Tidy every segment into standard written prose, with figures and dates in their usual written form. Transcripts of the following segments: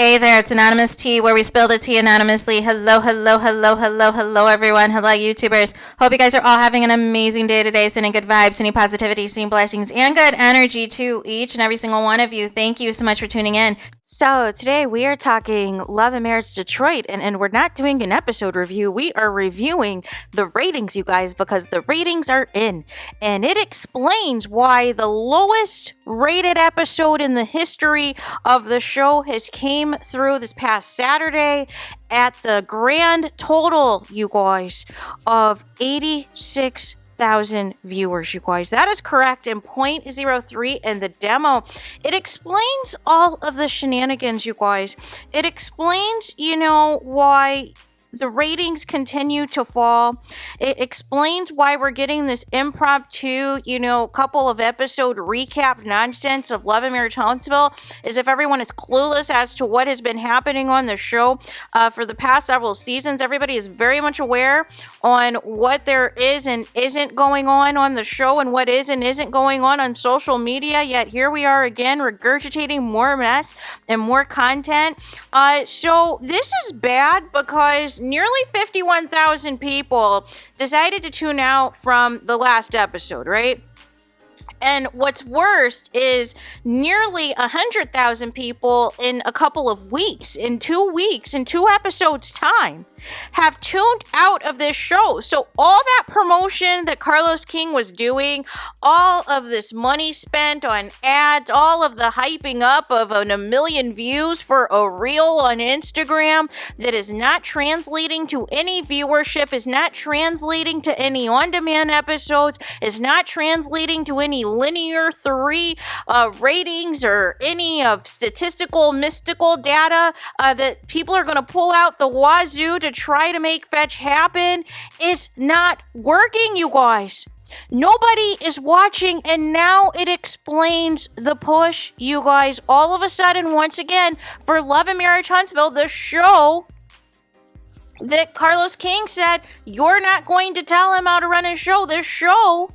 Hey there, it's Anonymous Tea, where we spill the tea anonymously. Hello, hello, hello, hello, hello, everyone. Hello, YouTubers. Hope you guys are all having an amazing day today, sending good vibes, sending positivity, sending blessings, and good energy to each and every single one of you. Thank you so much for tuning in. So today we are talking Love and Marriage Detroit, and we're not doing an episode review. We are reviewing the ratings, you guys, because the ratings are in, and it explains why the lowest rated episode in the history of the show has came through this past Saturday at the grand total, you guys, of 86,000 viewers, you guys. That is correct in 0.03 in the demo. It explains all of the shenanigans, you guys. It explains, why the ratings continue to fall. It explains why we're getting this impromptu, couple of episode recap nonsense of Love and Marriage Huntsville, as if everyone is clueless as to what has been happening on the show for the past several seasons. Everybody is very much aware on what there is and isn't going on the show, and what is and isn't going on social media, yet here we are again regurgitating more mess and more content. So this is bad because nearly 51,000 people decided to tune out from the last episode, right? And what's worst is nearly 100,000 people in a couple of weeks, in 2 weeks, in 2 episodes time, have tuned out of this show. So all that promotion that Carlos King was doing, all of this money spent on ads, all of the hyping up of a million views for a reel on Instagram that is not translating to any viewership, is not translating to any on-demand episodes, is not translating to any linear 3 ratings or any of statistical mystical data that people are going to pull out the wazoo to try to make fetch happen. It's not working, you guys. Nobody is watching, and now it explains the push, you guys. All of a sudden, once again, for Love and Marriage Huntsville, the show that Carlos King said, you're not going to tell him how to run his show. This show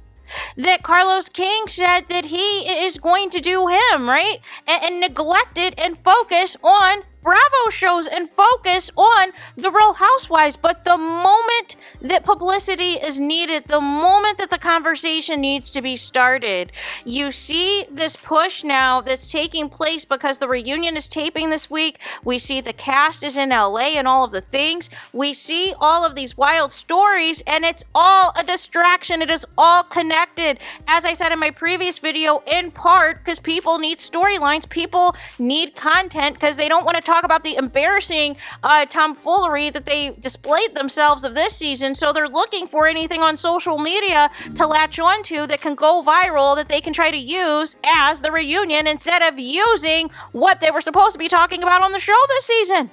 that Carlos King said that he is going to do him, right? And neglected and focus on Bravo shows and focus on the Real Housewives. But the moment that publicity is needed, the moment that the conversation needs to be started, you see this push now that's taking place because the reunion is taping this week. We see the cast is in LA and all of the things. We see all of these wild stories, and it's all a distraction. It is all connected. As I said in my previous video, in part because people need storylines, people need content because they don't want to talk about the embarrassing tomfoolery that they displayed themselves of this season. So they're looking for anything on social media to latch onto that can go viral, that they can try to use as the reunion instead of using what they were supposed to be talking about on the show this season.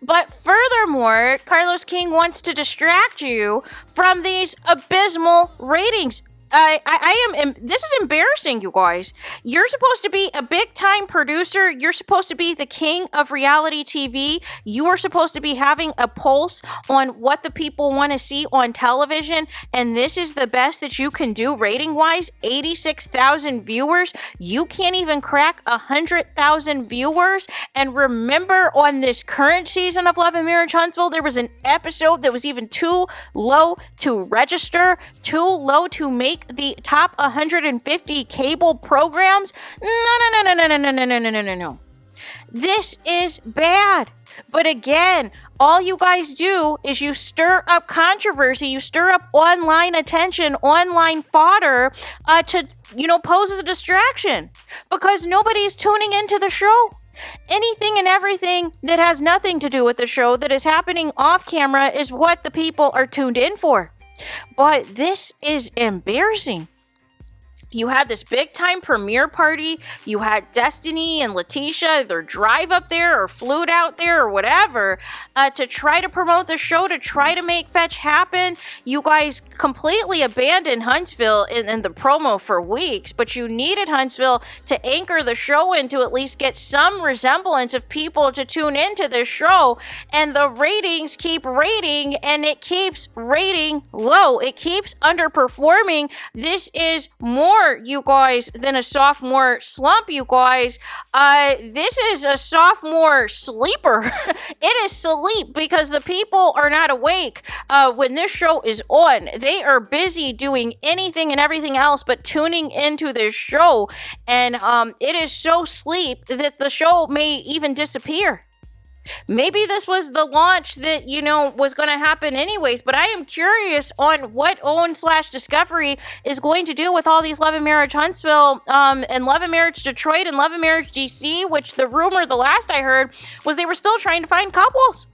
But furthermore, Carlos King wants to distract you from these abysmal ratings. This is embarrassing, you guys. You're supposed to be a big-time producer. You're supposed to be the king of reality TV. You are supposed to be having a pulse on what the people want to see on television, and this is the best that you can do rating-wise. 86,000 viewers. You can't even crack 100,000 viewers. And remember, on this current season of Love and Marriage Huntsville, there was an episode that was even too low to register, too low to make the top 150 cable programs. No. This is bad. But again, all you guys do is you stir up controversy, you stir up online attention, online fodder to, pose as a distraction because nobody's tuning into the show. Anything and everything that has nothing to do with the show that is happening off camera is what the people are tuned in for. But this is embarrassing. You had this big-time premiere party. You had Destiny and Letitia either drive up there or flew out there or whatever to try to promote the show, to try to make fetch happen. You guys completely abandoned Huntsville in the promo for weeks, but you needed Huntsville to anchor the show and to at least get some resemblance of people to tune into this show. And the ratings keep rating, and it keeps rating low. It keeps underperforming. This is more more, you guys, than a sophomore slump, you guys. This is a sophomore sleeper. It is sleep because the people are not awake when this show is on. They are busy doing anything and everything else but tuning into this show. And it is so sleep that the show may even disappear. Maybe this was the launch that, was going to happen anyways, but I am curious on what Owen/Discovery is going to do with all these Love and Marriage Huntsville, and Love and Marriage Detroit and Love and Marriage DC, which the rumor, the last I heard, was they were still trying to find couples.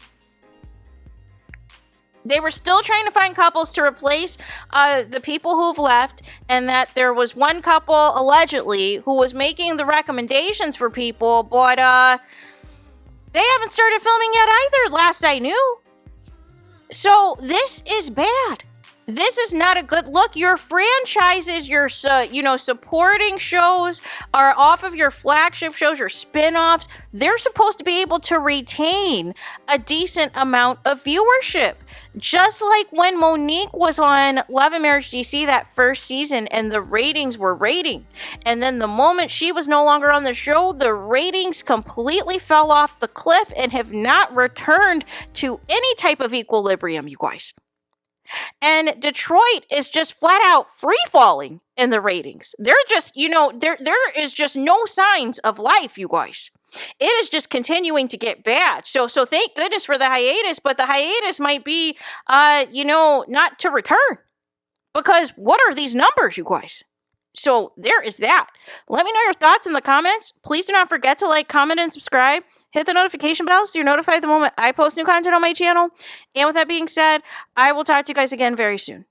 They were still trying to find couples to replace the people who've left, and that there was one couple, allegedly, who was making the recommendations for people, but, they haven't started filming yet either, last I knew. So this is bad. This is not a good look. Your franchises, your supporting shows are off of your flagship shows, your spin-offs. They're supposed to be able to retain a decent amount of viewership. Just like when Monique was on Love and Marriage DC that first season and the ratings were rating. And then the moment she was no longer on the show, the ratings completely fell off the cliff and have not returned to any type of equilibrium, you guys. And Detroit is just flat out free falling in the ratings. They're just, there is just no signs of life, you guys. It is just continuing to get bad. So thank goodness for the hiatus, but the hiatus might be, not to return. Because what are these numbers, you guys? So there is that. Let me know your thoughts in the comments. Please do not forget to like, comment, and subscribe. Hit the notification bell so you're notified the moment I post new content on my channel. And with that being said, I will talk to you guys again very soon.